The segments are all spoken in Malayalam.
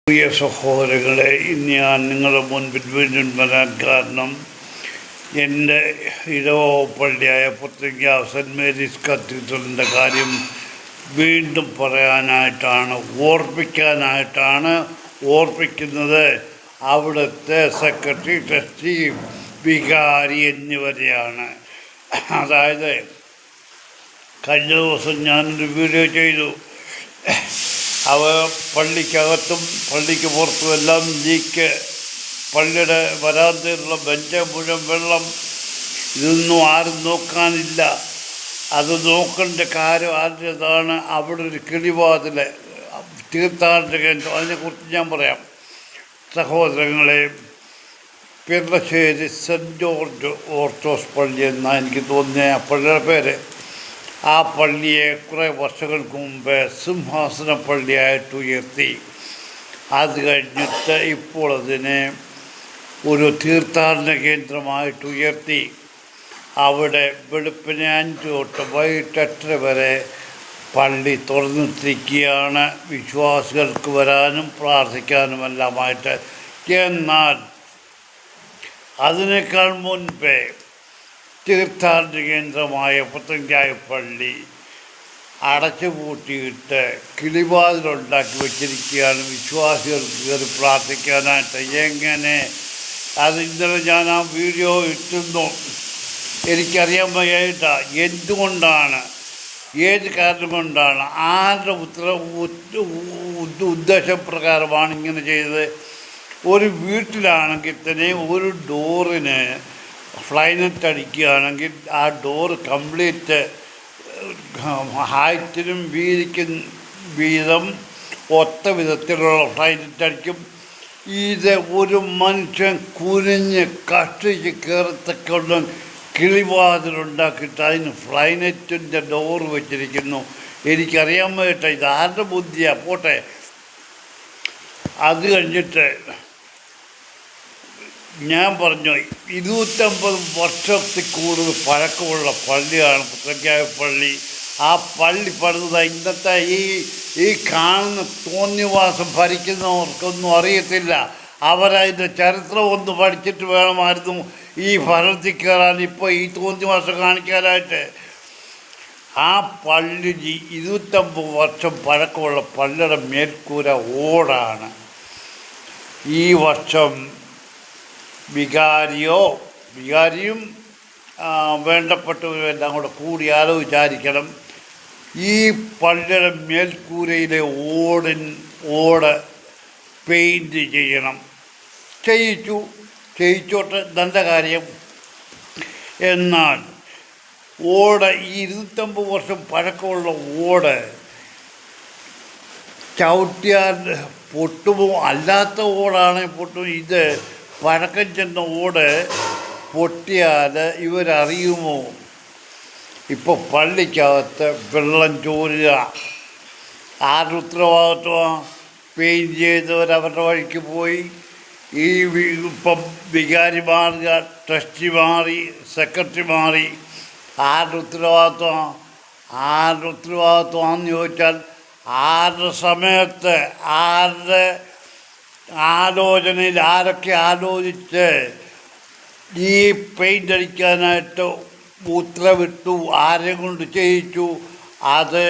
പ്രിയ സഹോദരങ്ങളെ, ഇന്ന് ഞാൻ നിങ്ങളുടെ മുൻപിൽ വീണ്ടും വരാൻ കാരണം എൻ്റെ ഇടവ പള്ളിയായ പുത്തങ്ക സെൻറ്റ് മേരീസ് കത്തീഡ്രലിൻ്റെ കാര്യം വീണ്ടും പറയാനായിട്ടാണ്, ഓർപ്പിക്കുന്നത്. അവിടുത്തെ സെക്രട്ടറി, ട്രസ്റ്റി, വികാരി എന്നിവരെയാണ്. അതായത് കഴിഞ്ഞ ദിവസം ഞാനൊരു വീഡിയോ ചെയ്തു. അവ പള്ളിക്കകത്തും പള്ളിക്ക് പുറത്തും എല്ലാം ലീക്ക്, പള്ളിയുടെ വരാന്തയിലുള്ള ബെഞ്ച് മുഴുവൻ വെള്ളം. ഇതൊന്നും ആരും നോക്കാനില്ല. അത് നോക്കേണ്ട കാര്യം ആരുടേതാണ്? അവിടെ ഒരു കിളിവാതിൽ തീർത്ഥാടന കേന്ദ്രം, അതിനെക്കുറിച്ച് ഞാൻ പറയാം. സഹോദരങ്ങളെ, പെർളശ്ശേരി സെൻറ്റ് ജോർജ് ഓർത്തഡോക്സ് പള്ളി എന്നാണ് എനിക്ക് തോന്നിയ പള്ളിയുടെ പേര്. ആ പള്ളിയെ കുറേ വർഷങ്ങൾക്ക് മുമ്പ് സിംഹാസന പള്ളിയായിട്ട് ഉയർത്തി. അത് കഴിഞ്ഞിട്ട് ഇപ്പോൾ അതിനെ ഒരു തീർത്ഥാടന കേന്ദ്രമായിട്ട് ഉയർത്തി. അവിടെ വെളുപ്പിന് 5 തൊട്ട് വൈകിട്ട് 8 വരെ പള്ളി തുറന്നിട്ടിരിക്കുകയാണ്, വിശ്വാസികൾക്ക് വരാനും പ്രാർത്ഥിക്കാനുമെല്ലാമായിട്ട്. എന്നാൽ അതിനേക്കാൾ മുൻപേ തീർത്ഥാടന കേന്ദ്രമായ പുത്തങ്കായ പള്ളി അടച്ചുപൂട്ടിയിട്ട് കിളിവാതിലുണ്ടാക്കി വച്ചിരിക്കുകയാണ്, വിശ്വാസികൾക്ക് കയറി പ്രാർത്ഥിക്കാനായിട്ട്. എങ്ങനെ? അത് ഇന്നലെ ഞാൻ ആ വീഡിയോ ഇട്ടുന്നു. എനിക്കറിയാൻ വയ്യായിട്ടാണ് എന്തുകൊണ്ടാണ്, ഏത് കാരണം കൊണ്ടാണ്, ആരുടെ ഉദ്ദേശപ്രകാരമാണ് ഇങ്ങനെ ചെയ്തത്. ഒരു വീട്ടിലാണെങ്കിൽ തന്നെ ഒരു ഡോറിന് ഫ്ലൈനെറ്റ് അടിക്കുകയാണെങ്കിൽ ആ ഡോറ് കംപ്ലീറ്റ് ഹൈറ്റിനും വീതം ഒത്ത വിധത്തിലുള്ള ഫ്ലൈനെറ്റ് അടിക്കും. ഇത് ഒരു മനുഷ്യൻ കുനിഞ്ഞ് കഷ്ടിച്ച് കയറത്തക്കൊണ്ട് കിളിവാതിലുണ്ടാക്കിയിട്ട് അതിന് ഫ്ലൈനെറ്റിൻ്റെ ഡോറ് വെച്ചിരിക്കുന്നു. എനിക്കറിയാൻ വേണ്ട ഇത് ആരുടെ ബുദ്ധിയാണ്. പോട്ടെ. അത് കഴിഞ്ഞിട്ട് ഞാൻ പറഞ്ഞു, 250 വർഷത്തിൽ കൂടുതൽ പഴക്കമുള്ള പള്ളിയാണ് പുത്തങ്കായ പള്ളി. ആ പള്ളി പണിത് ഇന്നത്തെ ഈ കാണുന്ന തോന്നിവാസം ഭരിക്കുന്നവർക്കൊന്നും അറിയത്തില്ല. അവരതിൻ്റെ ചരിത്രം ഒന്ന് പഠിച്ചിട്ട് വേണമായിരുന്നു ഈ ഭരണത്തിൽ കയറാൻ, ഇപ്പോൾ ഈ തോന്നിവാസം കാണിക്കാനായിട്ട്. ആ പള്ളി 250 വർഷം പഴക്കമുള്ള പള്ളിയുടെ മേൽക്കൂര ഓടാണ്. ഈ വർഷം വികാരിയും വേണ്ടപ്പെട്ടവരും എല്ലാം കൂടി ആലോചിച്ചായിരിക്കണം ഈ പള്ളിയുടെ മേൽക്കൂരയിലെ ഓട് പെയിൻറ്റ് ചെയ്യണം. ചെയ്യിച്ചോട്ടെ, നല്ല കാര്യം. എന്നാൽ ഓട്, ഈ 250 വർഷം പഴക്കമുള്ള ഓട് ചവിട്ടിയാൽ പൊട്ടുമോ? അല്ലാത്ത ഓടാണെങ്കിൽ പൊട്ടും. ഇത് പഴക്കം ചെന്ന ഓട് പൊട്ടിയാൽ ഇവരറിയുമോ? ഇപ്പോൾ പള്ളിക്കകത്ത് വെള്ളം ചോരുക ആരുടെ ഉത്തരവാദിത്വമാണ്? പെയിൻറ്റ് ചെയ്തവർ അവരുടെ വഴിക്ക് പോയി. ഇപ്പം വികാരി മാറുക, ട്രസ്റ്റി മാറി, സെക്രട്ടറി മാറി. ആരുടെ ഉത്തരവാദിത്വമാണെന്ന് ചോദിച്ചാൽ ആരുടെ സമയത്ത്, ആരുടെ ആലോചനയിൽ, ആരൊക്കെ ആലോചിച്ച് ഈ പെയിൻ്റ് അടിക്കാനായിട്ട് ഉത്തരവിട്ടു, ആരെ കൊണ്ട് ചെയ്യിച്ചു, അത്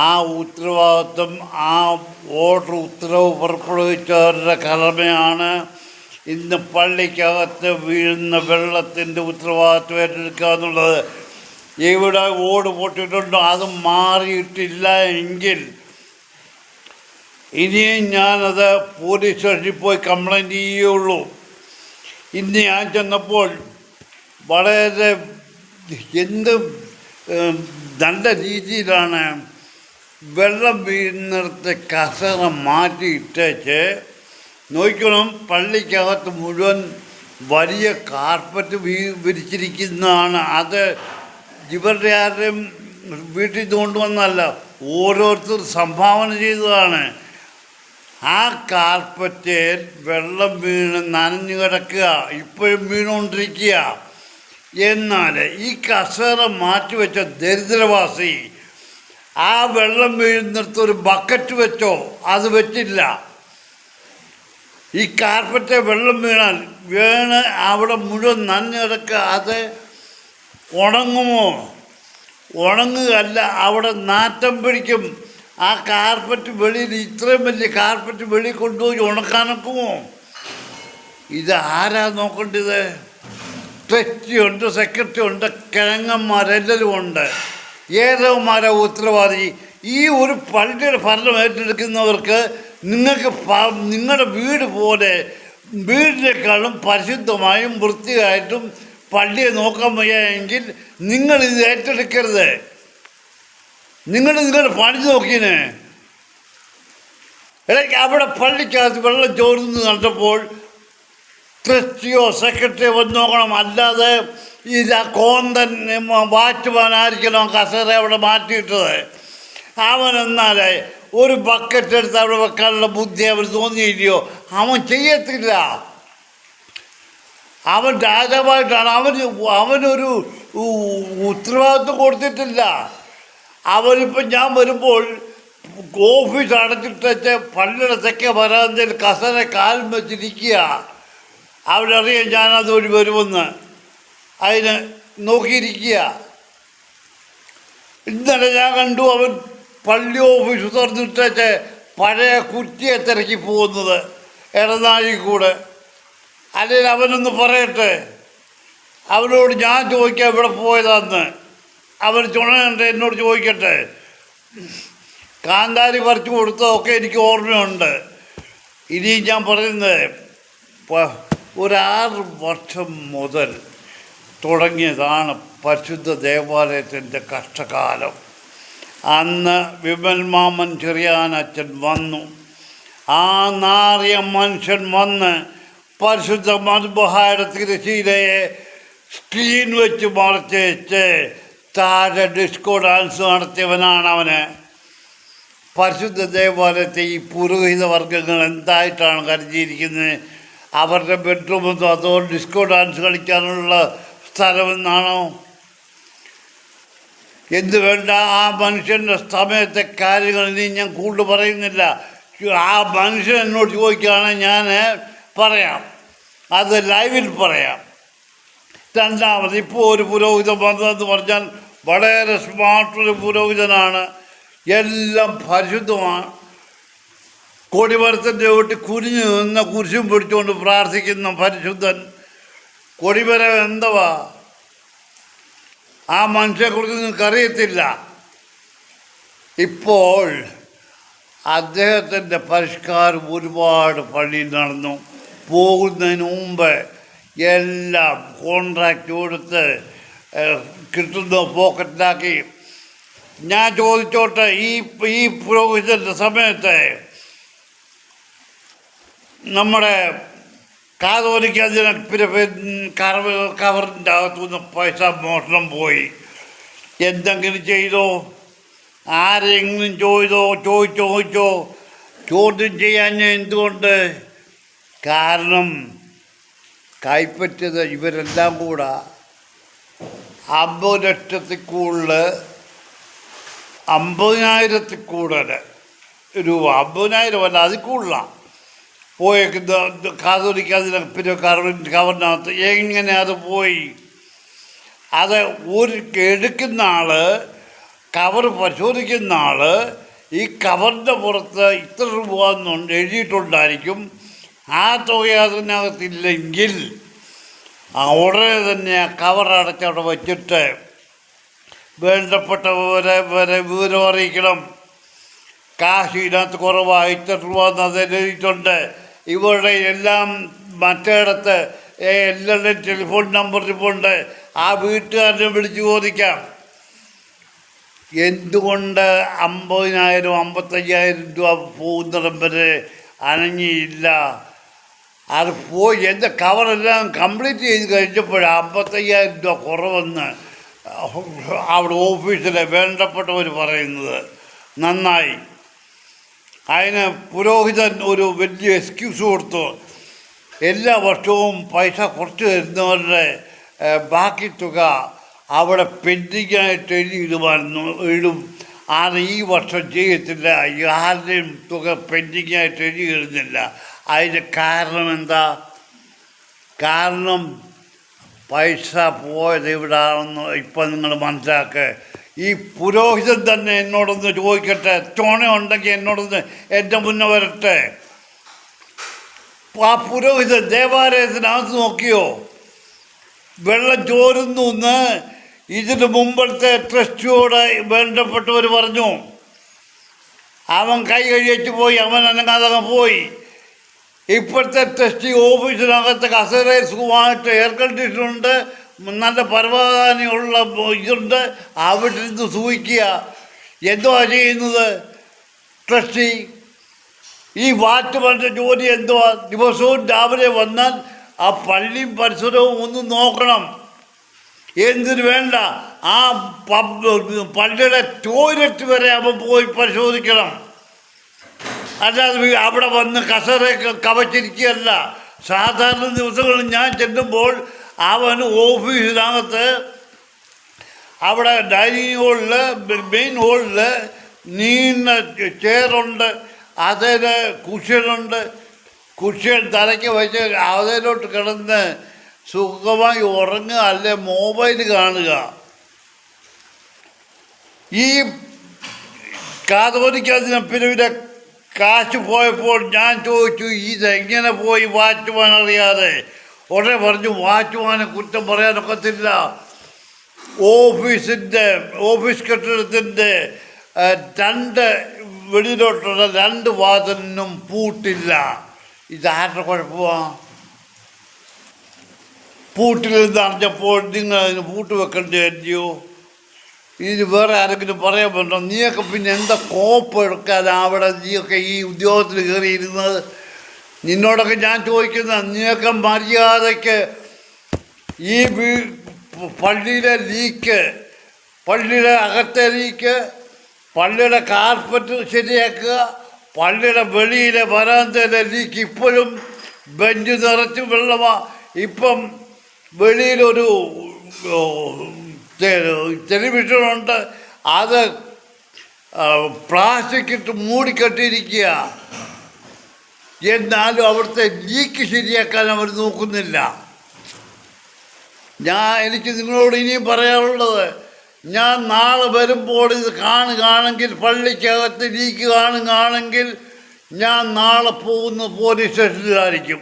ആ ഉത്തരവാദിത്വം, ആ ഉത്തരവ് പുറപ്പെടുവിച്ചവരുടെ കടമയാണ്. ഇന്ന് പള്ളിക്കകത്ത് വീഴുന്ന വെള്ളത്തിൻ്റെ ഉത്തരവാദിത്വം ഏറ്റെടുക്കുക എന്നുള്ളത്. ഇവിടെ ഓട് പൊട്ടിയിട്ടുണ്ടോ? അത് മാറിയിട്ടില്ല എങ്കിൽ ഇനിയും ഞാനത് പോലീസ് സ്റ്റേഷനിൽ പോയി കംപ്ലൈൻറ്റ് ചെയ്യുകയുള്ളൂ. ഇന്ന് ഞാൻ ചെന്നപ്പോൾ വളരെ നല്ല രീതിയിലാണ് വെള്ളം വീഴുന്നിടത്ത് കസേര മാറ്റിയിട്ടേച്ച്. നോക്കണം, പള്ളിക്കകത്ത് മുഴുവൻ വലിയ കാർപ്പറ്റ് വിരിച്ചിരിക്കുന്നതാണ്. അത് ഇവരുടെ ആരുടെയും വീട്ടിൽ നിന്ന് കൊണ്ടുവന്നല്ല, ഓരോരുത്തർ സംഭാവന ചെയ്തതാണ്. ആ കാർപ്പറ്റിൽ വെള്ളം വീണ് നനഞ്ഞു കിടക്കുക, ഇപ്പോഴും വീണുകൊണ്ടിരിക്കുക. എന്നാൽ ഈ കസേര മാറ്റിവെച്ച ദരിദ്രവാസി ആ വെള്ളം വീഴുന്നിടത്ത് ഒരു ബക്കറ്റ് വെച്ചോ? അത് വെച്ചില്ല. ഈ കാർപ്പറ്റ് വെള്ളം വീണ് അവിടെ മുഴുവൻ നനഞ്ഞ് കിടക്കുക. അത് ഉണങ്ങുമോ? ഉണങ്ങുകയല്ല, അവിടെ നാറ്റം പിടിക്കും. ആ കാർപ്പറ്റ് വെളിയിൽ, ഇത്രയും വലിയ കാർപ്പറ്റ് വെളിയിൽ കൊണ്ടുപോയി ഉണക്കാനൊക്കുമോ? ഇത് ആരാ നോക്കേണ്ടത്? ട്രസ്റ്റിയുണ്ട്, സെക്രട്ടറി ഉണ്ട്, കിഴങ്ങന്മാരെല്ലാവരും ഉണ്ട്. ഏതവന്മാരാ ഉത്തരവാദി? ഈ ഒരു പള്ളിയുടെ ഭരണം ഏറ്റെടുക്കുന്നവർക്ക് നിങ്ങൾക്ക് നിങ്ങളുടെ വീട് പോലെ വീടിനേക്കാളും പരിശുദ്ധമായും വൃത്തിയായിട്ടും പള്ളിയെ നോക്കാൻ വയ്യെങ്കിൽ നിങ്ങളിത് ഏറ്റെടുക്കരുത്. നിങ്ങളുടെ പണി നോക്കിയേ. ഇടയ്ക്ക് അവിടെ പള്ളിക്കകത്ത് വെള്ളം ചോർന്ന് കണ്ടപ്പോൾ ട്രസ്റ്റിയോ സെക്രട്ടറിയോ വന്ന് നോക്കണം. അല്ലാതെ ഇത് കോന്തൻ വാച്ച്മാനായിരിക്കണം കസേര അവിടെ മാറ്റിയിട്ടത്. അവനെന്നാലേ ഒരു ബക്കറ്റ് എടുത്ത് അവിടെ വെക്കാനുള്ള ബുദ്ധി അവന് തോന്നിയില്ലയോ? അവൻ ചെയ്യത്തില്ല. അവൻ രാജാവായിട്ടാണ്. അവനൊരു ഉത്തരവാദിത്വം കൊടുത്തിട്ടില്ല. അവനിപ്പം ഞാൻ വരുമ്പോൾ ഓഫീസ് അടച്ചിട്ട് പള്ളിയുടെ തെക്കേ വരാന്തയിൽ കസേര കാലും വെച്ചിരിക്കുക. അവരറിയാം ഞാനതൊരു വരുമെന്ന്. അതിന് നോക്കിയിരിക്കുക. ഇന്നലെ ഞാൻ കണ്ടു അവൻ പള്ളി ഓഫീസ് തുറന്നിട്ടേച്ച് പഴയ കുറ്റിയെ തിരക്കി പോകുന്നത് ഇടനാഴി കൂടെ. അല്ലെങ്കിൽ അവനൊന്ന് പറയട്ടെ. അവനോട് ഞാൻ ചോദിക്കാം ഇവിടെ പോയതാന്ന്. അവൻ ചുണയുണ്ട്, എന്നോട് ചോദിക്കട്ടെ. കാന്താരി പറിച്ചു കൊടുത്തതൊക്കെ എനിക്ക് ഓർമ്മയുണ്ട്. ഇനിയും ഞാൻ പറയുന്നത് ഒരു 6 വർഷം മുതൽ തുടങ്ങിയതാണ് പരിശുദ്ധ ദേവാലയത്തിൻ്റെ കഷ്ടകാലം. അന്ന് വിമൽ മാമൻ ചെറിയാനച്ഛൻ വന്നു. ആ നാറിയ മനുഷ്യൻ വന്ന് പരിശുദ്ധ മദ്ബഹായുടെ തിരശ്ശീലയെ സ്ക്രീൻ വെച്ച് മറച്ച് താഴെ ഡിസ്കോ ഡാൻസ് നടത്തിയവനാണ് അവന്. പരിശുദ്ധ ദേവാലയത്തെ ഈ പുരോഹിത വർഗങ്ങൾ എന്തായിട്ടാണ് കരുതിയിരിക്കുന്നത്? അവരുടെ ബെഡ്റൂമൊന്നും അതോ ഡിസ്കോ ഡാൻസ് കളിക്കാനുള്ള സ്ഥലമെന്നാണോ? എന്ത് വേണ്ട, ആ മനുഷ്യൻ്റെ സമയത്തെ കാര്യങ്ങൾ ഇനി ഞാൻ കൂടുതൽ പറയുന്നില്ല. ആ മനുഷ്യൻ എന്നോട് ചോദിക്കുകയാണെങ്കിൽ ഞാൻ പറയാം, അത് ലൈവിൽ പറയാം. രണ്ടാമത്, ഇപ്പോൾ ഒരു പുരോഹിതൻ വന്നതെന്ന് പറഞ്ഞാൽ വളരെ സ്മാർട്ടൊരു പുരോഹിതനാണ്. എല്ലാം പരിശുദ്ധമാണ്. കൊടിമരത്തിൻ്റെ വീട്ടിൽ കുനിഞ്ഞു നിന്ന് കുരിശും പിടിച്ചുകൊണ്ട് പ്രാർത്ഥിക്കുന്ന പരിശുദ്ധൻ. കൊടിമരം എന്തുവാ? ആ മനുഷ്യനെക്കുറിച്ച് നിങ്ങൾക്കറിയത്തില്ല. ഇപ്പോൾ അദ്ദേഹത്തിൻ്റെ പരിഷ്കാരം ഒരുപാട് പള്ളിയിൽ നടന്നു. പോകുന്നതിന് മുമ്പ് എല്ലാം കോൺട്രാക്റ്റ് കൊടുത്ത് കിട്ടുന്ന പോക്കറ്റിലാക്കി. ഞാൻ ചോദിച്ചോട്ടെ, ഈ പുരോഹിതൻ്റെ സമയത്ത് നമ്മുടെ കാതോലിക്കതിന് കവറിൻ്റെ അകത്തുനിന്ന് പൈസ മോഷണം പോയി. എന്തെങ്കിലും ചെയ്തോ? ആരെങ്കിലും ചോദിച്ചോ? ചോദ്യം ചെയ്യാൻ എന്തുകൊണ്ട്? കാരണം കൈപ്പറ്റിയത് ഇവരെല്ലാം കൂടെ 50 ലക്ഷത്തിൽ കൂടുതൽ, 50,000 കൂടുതൽ രൂപ, 50,000 അല്ല അതിൽ കൂടുതലാണ് പോയേക്കുന്ന കാതോലിക്കതിന് കവറിനകത്ത്. എങ്ങനെ അത് പോയി? അത് എടുക്കുന്ന ആൾ, കവർ പരിശോധിക്കുന്ന ആൾ ഈ കവറിൻ്റെ പുറത്ത് ഇത്ര രൂപ എന്നുണ്ട് എഴുതിയിട്ടുണ്ടായിരിക്കും. ആ തുക അതിനകത്തില്ലെങ്കിൽ ഉടനെ തന്നെ ആ കവർ അടച്ചവിടെ വച്ചിട്ട് വേണ്ടപ്പെട്ടവരെ വിവരം അറിയിക്കണം. കാശ് ഇതിനകത്ത് കുറവാണ്, ഇത്ര രൂപ എന്ന് എഴുതിയിട്ടുണ്ട്. ഇവരുടെ എല്ലാം മറ്റേടത്ത് എല്ലാവരുടെയും ടെലിഫോൺ നമ്പർ ഇപ്പോണ്ട്. ആ വീട്ടുകാരനെ വിളിച്ച് ചോദിക്കാം. എന്തുകൊണ്ട് 50,000 55,000 രൂപ പോകുന്നിടം വരെ അനങ്ങിയില്ല? അത് പോയി. എൻ്റെ കവറെല്ലാം കംപ്ലീറ്റ് ചെയ്ത് കഴിഞ്ഞപ്പോഴാണ് 55,000 രൂപ കുറവെന്ന് അവിടെ ഓഫീസിലെ വേണ്ടപ്പെട്ടവർ പറയുന്നത്. നന്നായി. അതിന് പുരോഹിതൻ ഒരു വലിയ എക്സ്ക്യൂസ് കൊടുത്തു. എല്ലാ വർഷവും പൈസ കുറച്ച് തരുന്നവരുടെ ബാക്കി തുക അവിടെ പെൻഡിങ്ങായിട്ട് എഴുതും. അത് ഈ വർഷം ചെയ്യത്തില്ല, ആരുടെയും തുക പെൻഡിങ്ങായിട്ട് എഴുതിയിരുന്നില്ല. അതിന് കാരണം എന്താ? കാരണം പൈസ പോയത് ഇവിടാണെന്ന് ഇപ്പം നിങ്ങൾ മനസ്സിലാക്കുക. ഈ പുരോഹിതൻ തന്നെ എന്നോടൊന്ന് ചോദിക്കട്ടെ, ചോണ ഉണ്ടെങ്കിൽ എന്നോടൊന്ന് എൻ്റെ മുന്നേ വരട്ടെ. ആ പുരോഹിതൻ ദേവാലയത്തിനകത്ത് നോക്കിയോ? വെള്ളം ചോരുന്നു എന്ന് ഇതിന് മുമ്പത്തെ ട്രസ്റ്റിയോട് ബന്ധപ്പെട്ടവർ പറഞ്ഞു. അവൻ കൈ കഴിച്ചു പോയി, അവൻ അനങ്ങാതെ പോയി. ഇപ്പോഴത്തെ ട്രസ്റ്റി ഓഫീസിനകത്ത് കസേര സുഖമായിട്ട് എയർ കണ്ടീഷനുണ്ട്, നല്ല പരമാവധാനിയുള്ള ഇതുണ്ട്. അവിടെ നിന്ന് സൂഹിക്കുക. എന്തുവാ ചെയ്യുന്നത് ട്രസ്റ്റി? ഈ വാച്ച്മാൻ്റെ ജോലി എന്തുവാ? ദിവസവും രാവിലെ വന്നാൽ ആ പള്ളിയും പരിസരവും ഒന്ന് നോക്കണം. എന്തിനു വേണ്ട, ആ പള്ളിയുടെ ടോയ്ലറ്റ് വരെ അവൻ പോയി പരിശോധിക്കണം. അല്ലാതെ അവിടെ വന്ന് കസേരയൊക്കെ കവച്ചിരിക്കുകയല്ല. സാധാരണ ദിവസങ്ങളിൽ ഞാൻ ചെല്ലുമ്പോൾ അവന് ഓഫീസിനകത്ത് അവിടെ ഡൈനിങ് ഹോളിൽ, മെയിൻ ഹോളിൽ നീണ്ട ചെയറുണ്ട്, അതിന് കുഷ്യനുണ്ട്. കുഷ്യൻ തലയ്ക്ക് വെച്ച് അതിലോട്ട് കിടന്ന് സുഖമായി ഉറങ്ങുക, അല്ലെ മൊബൈൽ കാണുക. ഈ കാതോലിക്കാതിന് പിരിവിലെ കാശ് പോയപ്പോൾ ഞാൻ ചോദിച്ചു, ഇതെങ്ങനെ പോയി വാച്ച്മാൻ അറിയാതെ? ഉടനെ പറഞ്ഞു, വാച്ച്മാനെ കുറ്റം പറയാനൊക്കത്തില്ല. ഓഫീസ് കെട്ടിടത്തിൻ്റെ 2 വെളിയിലോട്ടുള്ള 2 വാതിലിനും പൂട്ടില്ല. ഇതാരുടെ കുഴപ്പമാണ്? പൂട്ടിലെന്ന് അറിഞ്ഞപ്പോൾ നിങ്ങൾ അതിന് പൂട്ട് വെക്കേണ്ടി വരികയോ? ഇത് വേറെ ആരെങ്കിലും പറയാൻ പറ്റോ? നീയൊക്കെ പിന്നെ എന്താ കോപ്പ് എടുക്കാതെ അവിടെ നീയൊക്കെ ഈ ഉദ്യോഗത്തിൽ കയറിയിരുന്നത്? നിന്നോടൊക്കെ ഞാൻ ചോദിക്കുന്നത്, നീയൊക്കെ മര്യാദയ്ക്ക് ഈ പള്ളിയിലെ ലീക്ക്, പള്ളിയുടെ അകത്തെ ലീക്ക്, പള്ളിയുടെ കാർപ്പറ്റ് ശരിയാക്കുക, പള്ളിയുടെ വെളിയിലെ വരാന്തയിലെ ലീക്ക്. ഇപ്പോഴും ബെഞ്ച് നിറച്ച് വെള്ളമാണ്. ഇപ്പം വെളിയിലൊരു ടെലിവിഷനുണ്ട്, അത് പ്ലാസ്റ്റിക് ഇട്ട് മൂടിക്കെട്ടിയിരിക്കുക. എന്നാലും അവിടുത്തെ ലീക്ക് ശരിയാക്കാൻ അവർ നോക്കുന്നില്ല. എനിക്ക് നിങ്ങളോട് ഇനിയും പറയാനുള്ളത്, ഞാൻ നാളെ വരുമ്പോൾ ഇത് കാണുകയാണെങ്കിൽ, പള്ളിക്കകത്ത് ലീക്ക് കാണുകയാണെങ്കിൽ, ഞാൻ നാളെ പോകുന്ന പോലീസ് സ്റ്റേഷനിലായിരിക്കും.